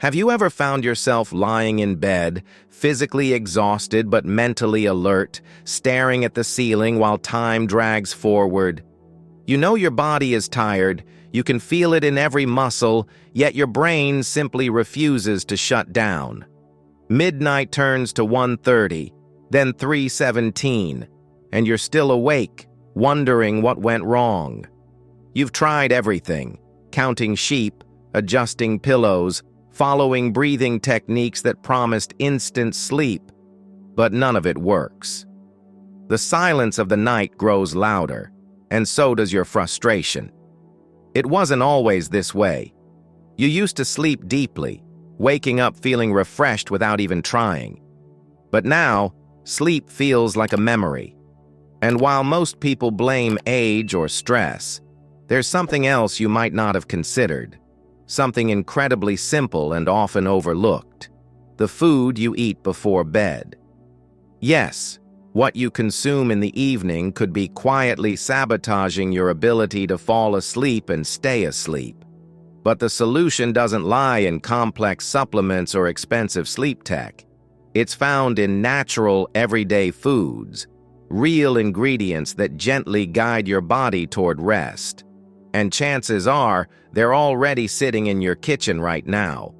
Have you ever found yourself lying in bed, physically exhausted but mentally alert, staring at the ceiling while time drags forward? You know your body is tired, you can feel it in every muscle, yet your brain simply refuses to shut down. Midnight turns to 1:30, then 3:17, and you're still awake, wondering what went wrong. You've tried everything, counting sheep, adjusting pillows, following breathing techniques that promised instant sleep, but none of it works. The silence of the night grows louder, and so does your frustration. It wasn't always this way. You used to sleep deeply, waking up feeling refreshed without even trying. But now, sleep feels like a memory. And while most people blame age or stress, there's something else you might not have considered. Something incredibly simple and often overlooked: the food you eat before bed. Yes, what you consume in the evening could be quietly sabotaging your ability to fall asleep and stay asleep. But the solution doesn't lie in complex supplements or expensive sleep tech. It's found in natural, everyday foods, real ingredients that gently guide your body toward rest. And chances are, they're already sitting in your kitchen right now.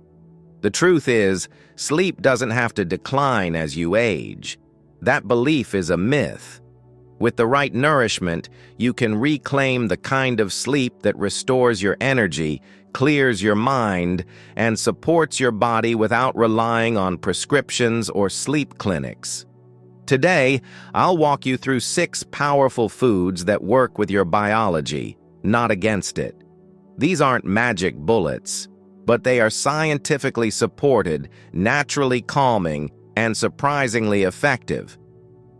The truth is, sleep doesn't have to decline as you age. That belief is a myth. With the right nourishment, you can reclaim the kind of sleep that restores your energy, clears your mind, and supports your body without relying on prescriptions or sleep clinics. Today, I'll walk you through 6 powerful foods that work with your biology, not against it. These aren't magic bullets, but they are scientifically supported, naturally calming, and surprisingly effective.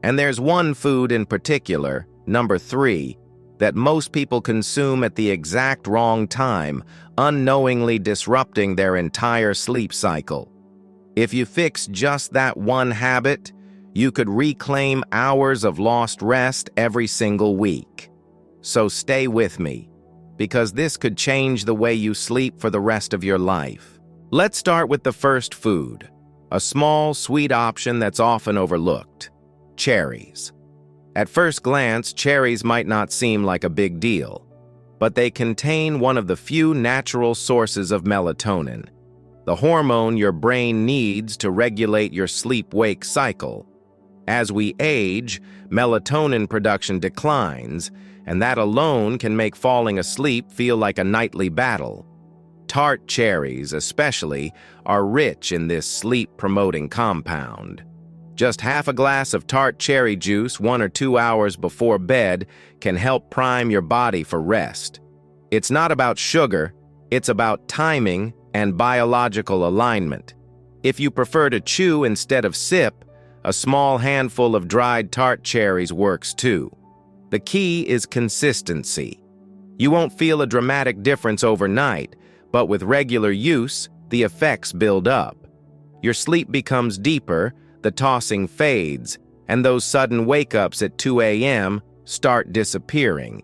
And there's one food in particular, number 3, that most people consume at the exact wrong time, unknowingly disrupting their entire sleep cycle. If you fix just that one habit, you could reclaim hours of lost rest every single week. So stay with me, because this could change the way you sleep for the rest of your life. Let's start with the first food, a small, sweet option that's often overlooked: cherries. At first glance, cherries might not seem like a big deal, but they contain one of the few natural sources of melatonin, the hormone your brain needs to regulate your sleep-wake cycle. As we age, melatonin production declines, and that alone can make falling asleep feel like a nightly battle. Tart cherries, especially, are rich in this sleep-promoting compound. Just half a glass of tart cherry juice 1 or 2 hours before bed can help prime your body for rest. It's not about sugar, it's about timing and biological alignment. If you prefer to chew instead of sip, a small handful of dried tart cherries works too. The key is consistency. You won't feel a dramatic difference overnight, but with regular use, the effects build up. Your sleep becomes deeper, the tossing fades, and those sudden wake-ups at 2 a.m. start disappearing.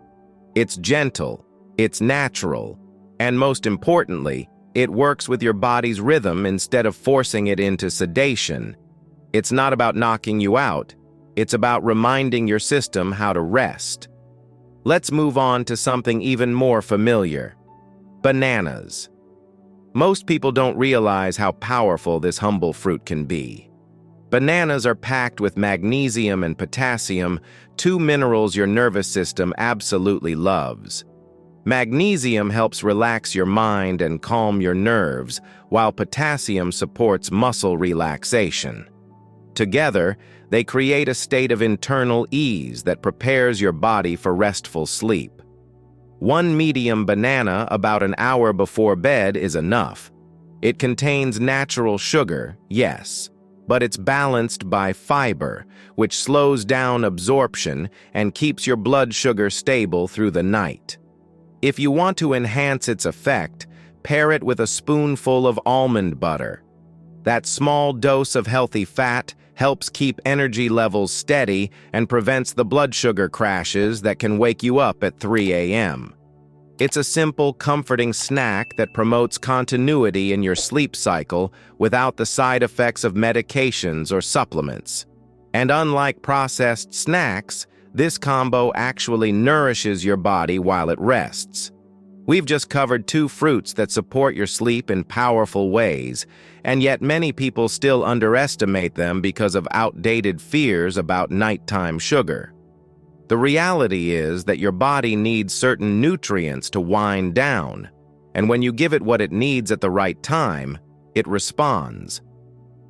It's gentle, it's natural, and most importantly, it works with your body's rhythm instead of forcing it into sedation. It's not about knocking you out. It's about reminding your system how to rest. Let's move on to something even more familiar: bananas. Most people don't realize how powerful this humble fruit can be. Bananas are packed with magnesium and potassium, 2 minerals your nervous system absolutely loves. Magnesium helps relax your mind and calm your nerves, while potassium supports muscle relaxation. Together, they create a state of internal ease that prepares your body for restful sleep. 1 medium banana about an hour before bed is enough. It contains natural sugar, yes, but it's balanced by fiber, which slows down absorption and keeps your blood sugar stable through the night. If you want to enhance its effect, pair it with a spoonful of almond butter. That small dose of healthy fat helps keep energy levels steady and prevents the blood sugar crashes that can wake you up at 3 a.m. It's a simple, comforting snack that promotes continuity in your sleep cycle without the side effects of medications or supplements. And unlike processed snacks, this combo actually nourishes your body while it rests. We've just covered two fruits that support your sleep in powerful ways, and yet many people still underestimate them because of outdated fears about nighttime sugar. The reality is that your body needs certain nutrients to wind down, and when you give it what it needs at the right time, it responds.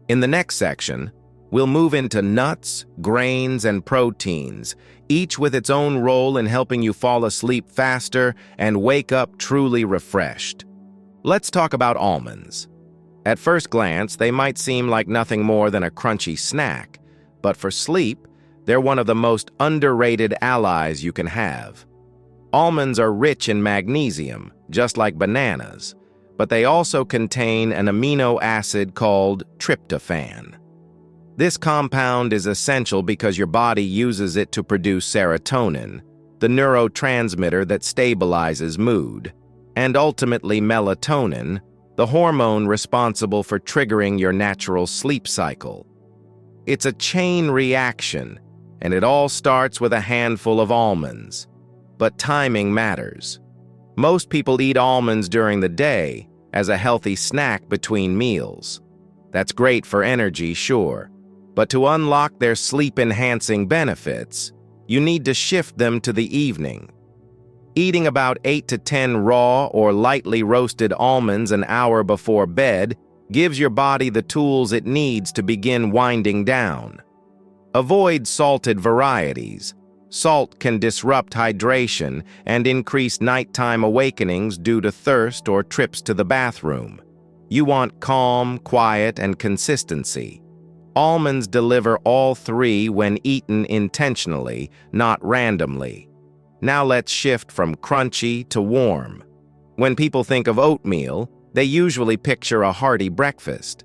In the next section, we'll move into nuts, grains, and proteins, each with its own role in helping you fall asleep faster and wake up truly refreshed. Let's talk about almonds. At first glance, they might seem like nothing more than a crunchy snack, but for sleep, they're one of the most underrated allies you can have. Almonds are rich in magnesium, just like bananas, but they also contain an amino acid called tryptophan. This compound is essential because your body uses it to produce serotonin, the neurotransmitter that stabilizes mood, and ultimately melatonin, the hormone responsible for triggering your natural sleep cycle. It's a chain reaction, and it all starts with a handful of almonds. But timing matters. Most people eat almonds during the day as a healthy snack between meals. That's great for energy, sure, but to unlock their sleep-enhancing benefits, you need to shift them to the evening. Eating about 8 to 10 raw or lightly roasted almonds an hour before bed gives your body the tools it needs to begin winding down. Avoid salted varieties. Salt can disrupt hydration and increase nighttime awakenings due to thirst or trips to the bathroom. You want calm, quiet, and consistency. Almonds deliver all three when eaten intentionally, not randomly. Now let's shift from crunchy to warm. When people think of oatmeal, they usually picture a hearty breakfast.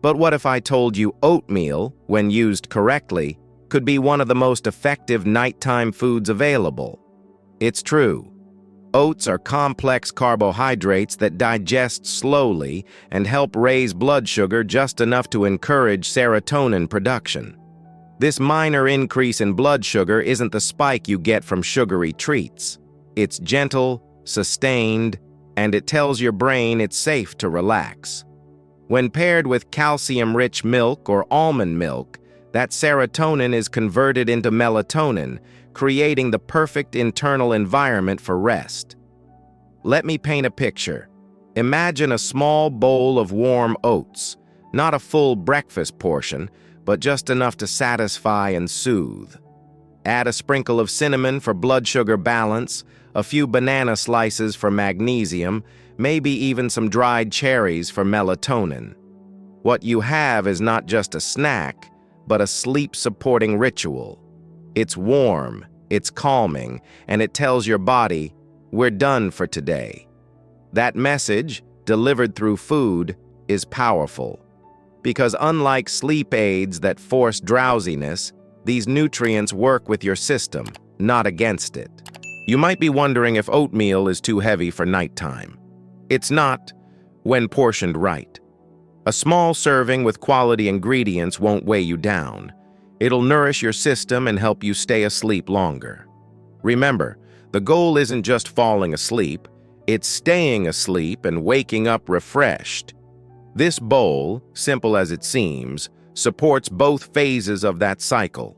But what if I told you oatmeal, when used correctly, could be one of the most effective nighttime foods available? It's true. Oats are complex carbohydrates that digest slowly and help raise blood sugar just enough to encourage serotonin production. This minor increase in blood sugar isn't the spike you get from sugary treats. It's gentle, sustained, and it tells your brain it's safe to relax. When paired with calcium-rich milk or almond milk, that serotonin is converted into melatonin, creating the perfect internal environment for rest. Let me paint a picture. Imagine a small bowl of warm oats, not a full breakfast portion, but just enough to satisfy and soothe. Add a sprinkle of cinnamon for blood sugar balance, a few banana slices for magnesium, maybe even some dried cherries for melatonin. What you have is not just a snack, but a sleep-supporting ritual. It's warm, it's calming, and it tells your body, we're done for today. That message, delivered through food, is powerful. Because unlike sleep aids that force drowsiness, these nutrients work with your system, not against it. You might be wondering if oatmeal is too heavy for nighttime. It's not, when portioned right. A small serving with quality ingredients won't weigh you down. It'll nourish your system and help you stay asleep longer. Remember, the goal isn't just falling asleep, it's staying asleep and waking up refreshed. This bowl, simple as it seems, supports both phases of that cycle.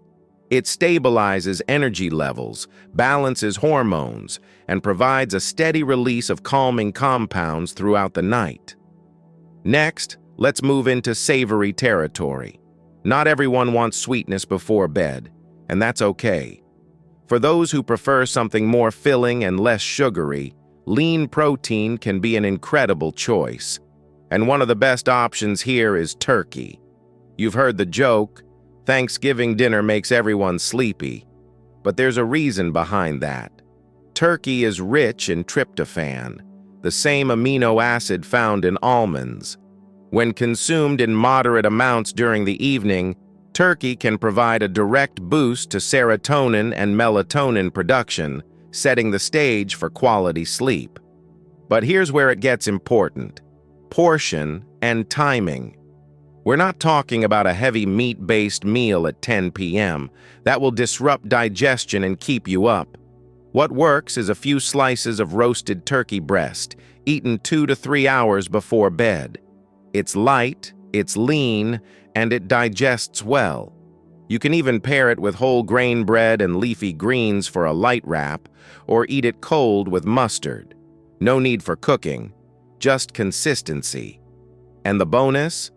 It stabilizes energy levels, balances hormones, and provides a steady release of calming compounds throughout the night. Next, let's move into savory territory. Not everyone wants sweetness before bed, and that's okay. For those who prefer something more filling and less sugary, lean protein can be an incredible choice. And one of the best options here is turkey. You've heard the joke, Thanksgiving dinner makes everyone sleepy. But there's a reason behind that. Turkey is rich in tryptophan, the same amino acid found in almonds. When consumed in moderate amounts during the evening, turkey can provide a direct boost to serotonin and melatonin production, setting the stage for quality sleep. But here's where it gets important: portion and timing. We're not talking about a heavy meat-based meal at 10 p.m. That will disrupt digestion and keep you up. What works is a few slices of roasted turkey breast, eaten 2 to 3 hours before bed. It's light, it's lean, and it digests well. You can even pair it with whole grain bread and leafy greens for a light wrap, or eat it cold with mustard. No need for cooking, just consistency. And the bonus?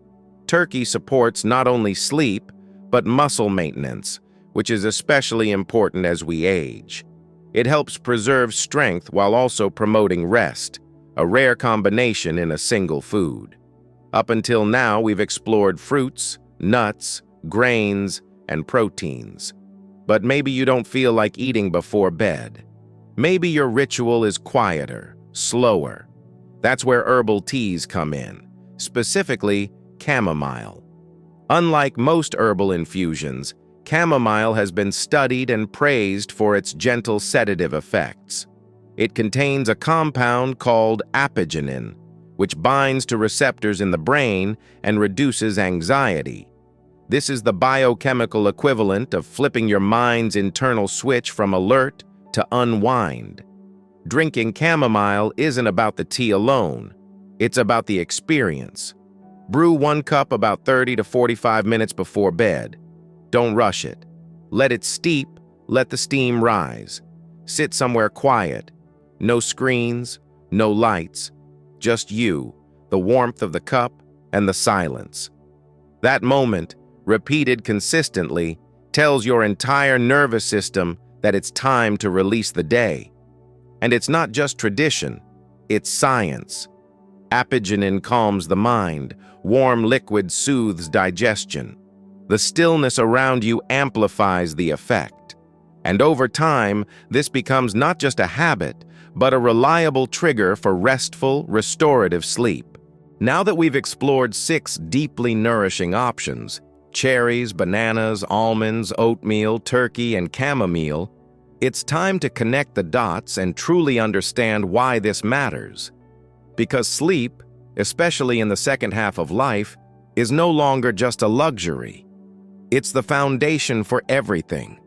Turkey supports not only sleep, but muscle maintenance, which is especially important as we age. It helps preserve strength while also promoting rest, a rare combination in a single food. Up until now, we've explored fruits, nuts, grains, and proteins. But maybe you don't feel like eating before bed. Maybe your ritual is quieter, slower. That's where herbal teas come in, specifically chamomile. Unlike most herbal infusions, chamomile has been studied and praised for its gentle sedative effects. It contains a compound called apigenin, which binds to receptors in the brain and reduces anxiety. This is the biochemical equivalent of flipping your mind's internal switch from alert to unwind. Drinking chamomile isn't about the tea alone. It's about the experience. Brew 1 cup about 30 to 45 minutes before bed. Don't rush it. Let it steep, let the steam rise. Sit somewhere quiet. No screens, no lights. Just you, the warmth of the cup, and the silence. That moment, repeated consistently, tells your entire nervous system that it's time to release the day. And it's not just tradition, it's science. Apigenin calms the mind, warm liquid soothes digestion. The stillness around you amplifies the effect. And over time, this becomes not just a habit, but a reliable trigger for restful, restorative sleep. Now that we've explored 6 deeply nourishing options, cherries, bananas, almonds, oatmeal, turkey, and chamomile, it's time to connect the dots and truly understand why this matters. Because sleep, especially in the second half of life, is no longer just a luxury. It's the foundation for everything.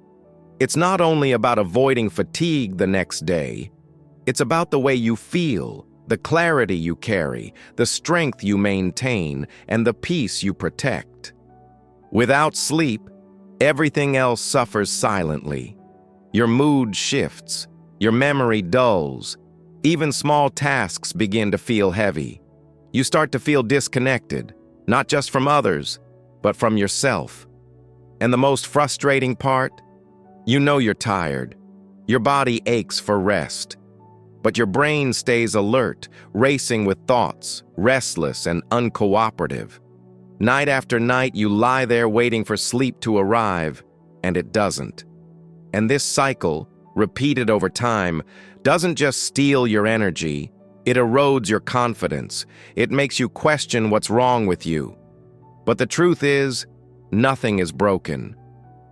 It's not only about avoiding fatigue the next day, it's about the way you feel, the clarity you carry, the strength you maintain, and the peace you protect. Without sleep, everything else suffers silently. Your mood shifts, your memory dulls, even small tasks begin to feel heavy. You start to feel disconnected, not just from others, but from yourself. And the most frustrating part? You know you're tired. Your body aches for rest. But your brain stays alert, racing with thoughts, restless and uncooperative. Night after night, you lie there waiting for sleep to arrive, and it doesn't. And this cycle, repeated over time, doesn't just steal your energy, it erodes your confidence. It makes you question what's wrong with you. But the truth is, nothing is broken.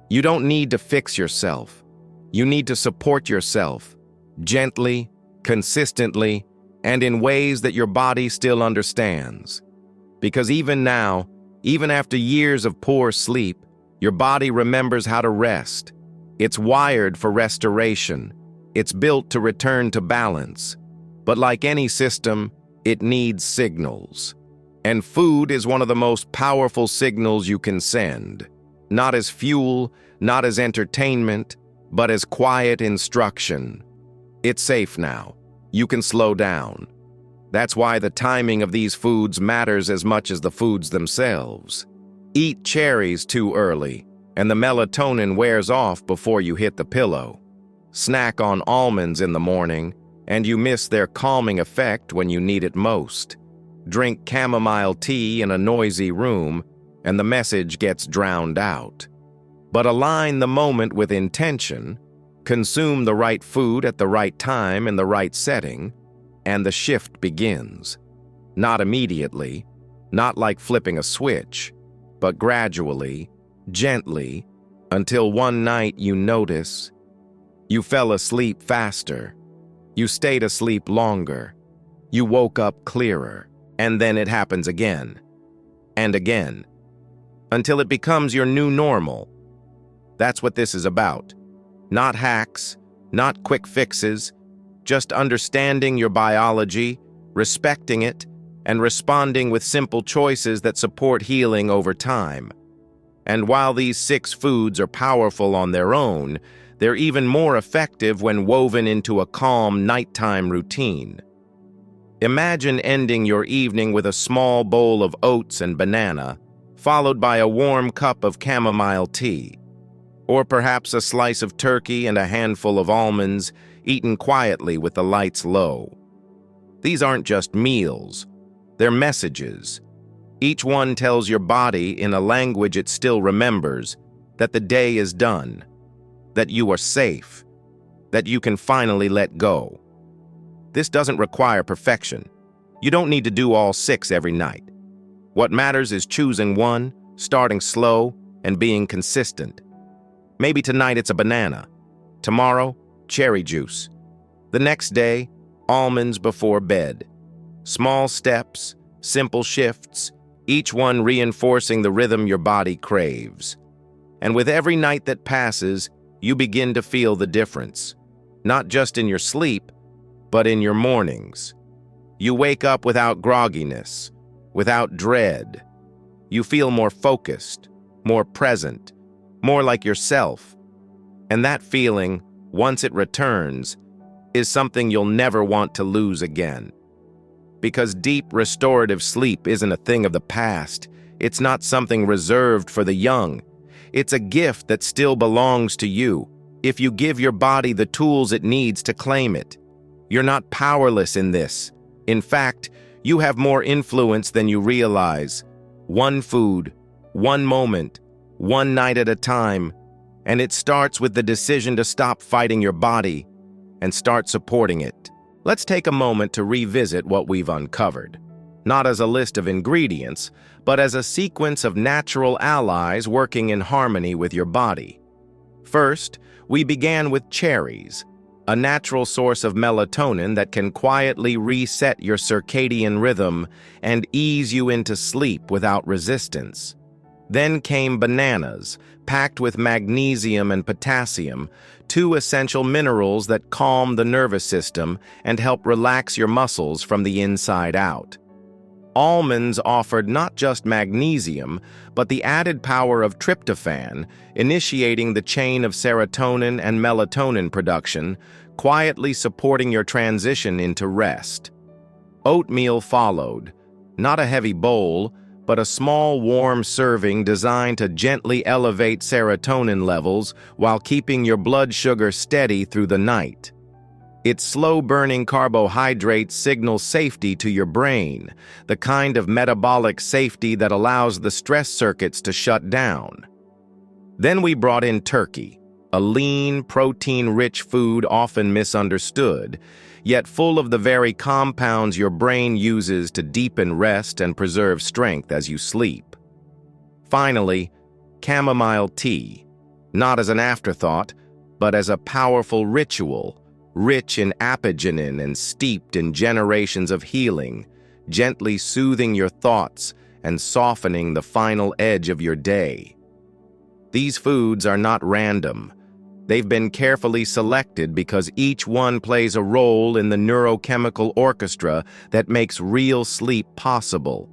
You don't need to fix yourself. You need to support yourself, gently, consistently, and in ways that your body still understands. Because even now, even after years of poor sleep, your body remembers how to rest. It's wired for restoration. It's built to return to balance. But like any system, it needs signals. And food is one of the most powerful signals you can send. Not as fuel, not as entertainment, but as quiet instruction. It's safe now. You can slow down. That's why the timing of these foods matters as much as the foods themselves. Eat cherries too early, and the melatonin wears off before you hit the pillow. Snack on almonds in the morning, and you miss their calming effect when you need it most. Drink chamomile tea in a noisy room, and the message gets drowned out. But align the moment with intention, consume the right food at the right time in the right setting, and the shift begins. Not immediately, not like flipping a switch, but gradually, gently, until one night you notice You fell asleep faster. You stayed asleep longer. You woke up clearer. And then it happens again. And again. Until it becomes your new normal. That's what this is about. Not hacks, not quick fixes, just understanding your biology, respecting it, and responding with simple choices that support healing over time. And while these 6 foods are powerful on their own, they're even more effective when woven into a calm nighttime routine. Imagine ending your evening with a small bowl of oats and banana, followed by a warm cup of chamomile tea. Or perhaps a slice of turkey and a handful of almonds, eaten quietly with the lights low. These aren't just meals, they're messages. Each one tells your body in a language it still remembers that the day is done, that you are safe, that you can finally let go. This doesn't require perfection. You don't need to do all 6 every night. What matters is choosing one, starting slow, and being consistent. Maybe tonight it's a banana. Tomorrow, cherry juice. The next day, almonds before bed. Small steps, simple shifts, each one reinforcing the rhythm your body craves. And with every night that passes, you begin to feel the difference. Not just in your sleep, but in your mornings. You wake up without grogginess, without dread. You feel more focused, more present, more like yourself. And that feeling, once it returns, is something you'll never want to lose again. Because deep restorative sleep isn't a thing of the past. It's not something reserved for the young. It's a gift that still belongs to you, if you give your body the tools it needs to claim it. You're not powerless in this. In fact, you have more influence than you realize. One food, one moment, one night at a time, and it starts with the decision to stop fighting your body and start supporting it. Let's take a moment to revisit what we've uncovered, not as a list of ingredients, but as a sequence of natural allies working in harmony with your body. First, we began with cherries, a natural source of melatonin that can quietly reset your circadian rhythm and ease you into sleep without resistance. Then came bananas, packed with magnesium and potassium, 2 essential minerals that calm the nervous system and help relax your muscles from the inside out. Almonds offered not just magnesium, but the added power of tryptophan, initiating the chain of serotonin and melatonin production, quietly supporting your transition into rest. Oatmeal followed, not a heavy bowl, but a small warm serving designed to gently elevate serotonin levels while keeping your blood sugar steady through the night. Its slow-burning carbohydrates signal safety to your brain, the kind of metabolic safety that allows the stress circuits to shut down. Then we brought in turkey, a lean, protein-rich food often misunderstood, yet full of the very compounds your brain uses to deepen rest and preserve strength as you sleep. Finally, chamomile tea, not as an afterthought, but as a powerful ritual, rich in apigenin and steeped in generations of healing, gently soothing your thoughts and softening the final edge of your day. These foods are not random. They've been carefully selected because each one plays a role in the neurochemical orchestra that makes real sleep possible,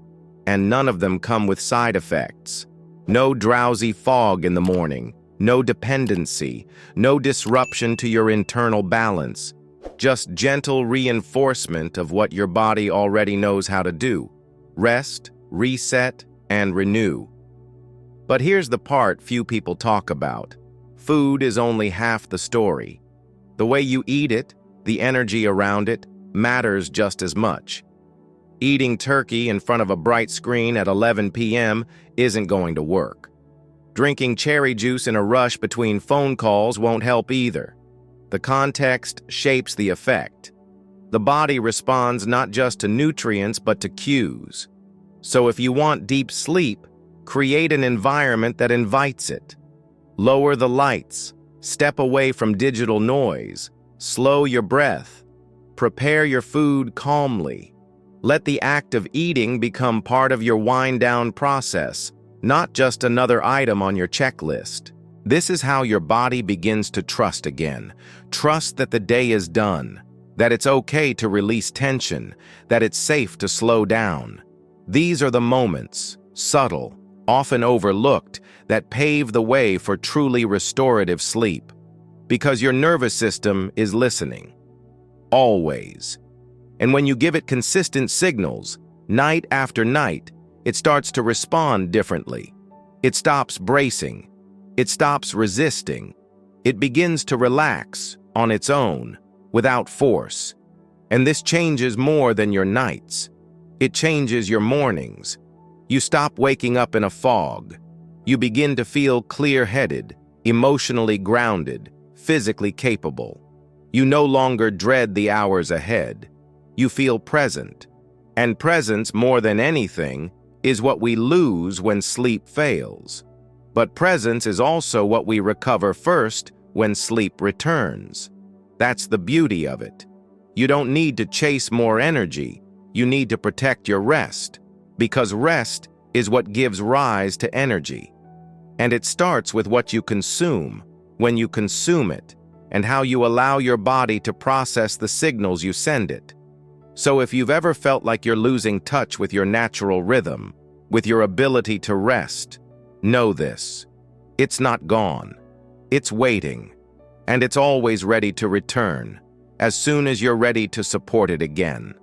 and none of them come with side effects. No drowsy fog in the morning, no dependency, no disruption to your internal balance, just gentle reinforcement of what your body already knows how to do: rest, reset, and renew. But here's the part few people talk about. Food is only half the story. The way you eat it, the energy around it, matters just as much. Eating turkey in front of a bright screen at 11 p.m. isn't going to work. Drinking cherry juice in a rush between phone calls won't help either. The context shapes the effect. The body responds not just to nutrients but to cues. So if you want deep sleep, create an environment that invites it. Lower the lights, Step away from digital noise. Slow your breath. Prepare your food calmly. Let the act of eating become part of your wind-down process, not just another item on your checklist. This is how your body begins to trust again. Trust that the day is done, that it's okay to release tension, that it's safe to slow down. These are the moments, subtle, often overlooked, that pave the way for truly restorative sleep. Because your nervous system is listening. Always. And when you give it consistent signals, night after night, it starts to respond differently. It stops bracing. It stops resisting. It begins to relax on its own, without force. And this changes more than your nights. It changes your mornings. You stop waking up in a fog. You begin to feel clear-headed, emotionally grounded, physically capable. You no longer dread the hours ahead. You feel present. And presence, more than anything, is what we lose when sleep fails. But presence is also what we recover first when sleep returns. That's the beauty of it. You don't need to chase more energy. You need to protect your rest, because rest is what gives rise to energy. And it starts with what you consume, when you consume it, and how you allow your body to process the signals you send it. So if you've ever felt like you're losing touch with your natural rhythm, with your ability to rest, know this. It's not gone. It's waiting. And it's always ready to return, as soon as you're ready to support it again.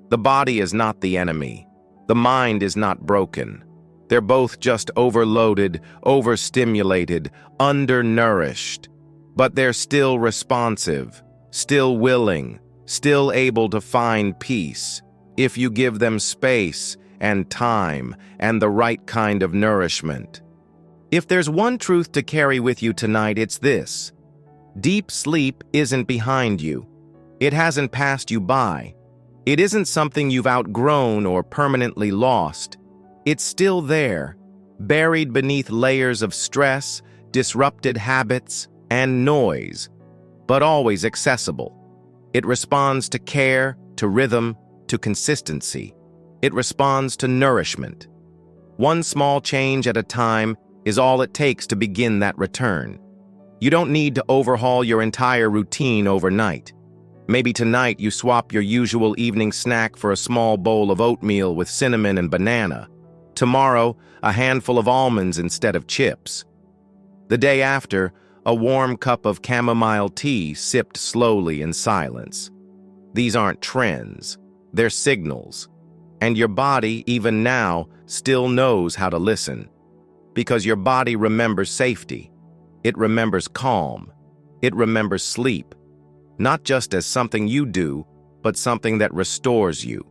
The body is not the enemy. The mind is not broken. They're both just overloaded, overstimulated, undernourished. But they're still responsive, still willing, still able to find peace, if you give them space and time and the right kind of nourishment. If there's one truth to carry with you tonight, it's this. Deep sleep isn't behind you. It hasn't passed you by. It isn't something you've outgrown or permanently lost. It's still there, buried beneath layers of stress, disrupted habits, and noise, but always accessible. It responds to care, to rhythm, to consistency. It responds to nourishment. One small change at a time is all it takes to begin that return. You don't need to overhaul your entire routine overnight. Maybe tonight you swap your usual evening snack for a small bowl of oatmeal with cinnamon and banana. Tomorrow, a handful of almonds instead of chips. The day after, a warm cup of chamomile tea sipped slowly in silence. These aren't trends, they're signals. And your body, even now, still knows how to listen. Because your body remembers safety. It remembers calm. It remembers sleep. Not just as something you do, but something that restores you.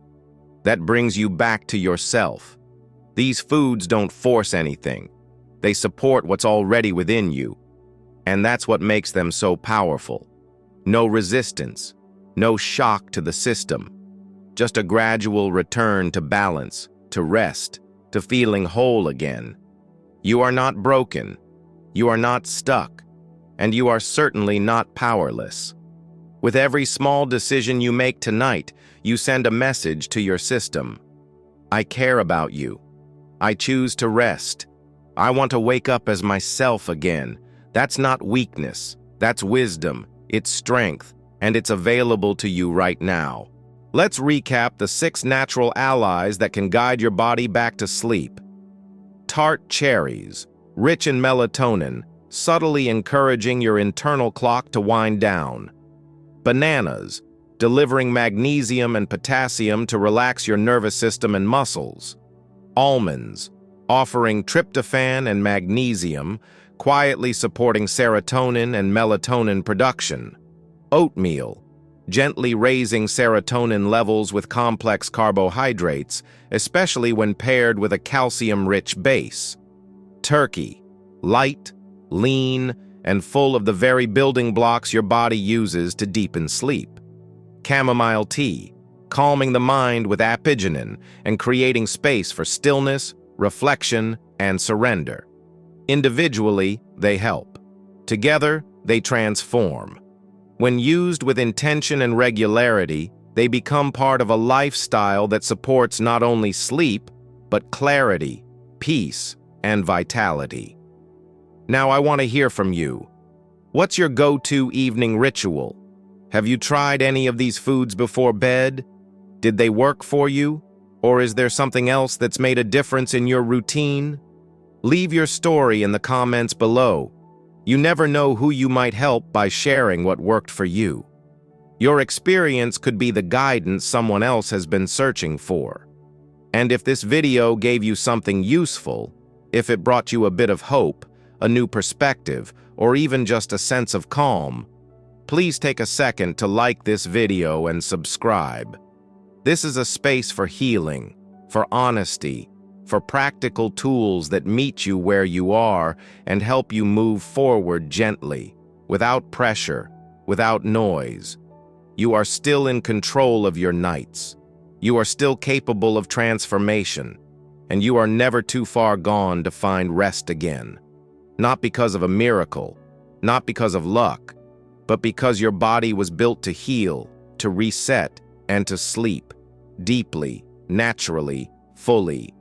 That brings you back to yourself. These foods don't force anything. They support what's already within you. And that's what makes them so powerful. No resistance, no shock to the system. Just a gradual return to balance, to rest, to feeling whole again. You are not broken. You are not stuck. And you are certainly not powerless. With every small decision you make tonight, you send a message to your system. I care about you. I choose to rest. I want to wake up as myself again. That's not weakness. That's wisdom. It's strength. And it's available to you right now. Let's recap the 6 natural allies that can guide your body back to sleep. Tart cherries, rich in melatonin, subtly encouraging your internal clock to wind down. Bananas, delivering magnesium and potassium to relax your nervous system and muscles. Almonds, offering tryptophan and magnesium, quietly supporting serotonin and melatonin production. Oatmeal, gently raising serotonin levels with complex carbohydrates, especially when paired with a calcium-rich base. Turkey, light, lean, and full of the very building blocks your body uses to deepen sleep. Chamomile tea, calming the mind with apigenin and creating space for stillness, reflection, and surrender. Individually, they help. Together, they transform. When used with intention and regularity, they become part of a lifestyle that supports not only sleep, but clarity, peace, and vitality. Now I want to hear from you. What's your go-to evening ritual? Have you tried any of these foods before bed? Did they work for you? Or is there something else that's made a difference in your routine? Leave your story in the comments below. You never know who you might help by sharing what worked for you. Your experience could be the guidance someone else has been searching for. And if this video gave you something useful, if it brought you a bit of hope, a new perspective, or even just a sense of calm, please take a second to like this video and subscribe. This is a space for healing, for honesty, for practical tools that meet you where you are and help you move forward gently, without pressure, without noise. You are still in control of your nights. You are still capable of transformation, and you are never too far gone to find rest again. Not because of a miracle, not because of luck, but because your body was built to heal, to reset, and to sleep, deeply, naturally, fully.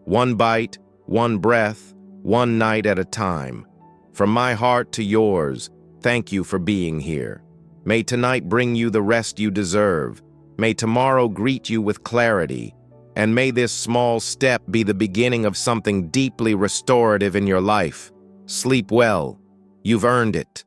One bite, one breath, one night at a time. From my heart to yours, thank you for being here. May tonight bring you the rest you deserve. May tomorrow greet you with clarity. And may this small step be the beginning of something deeply restorative in your life. Sleep well. You've earned it.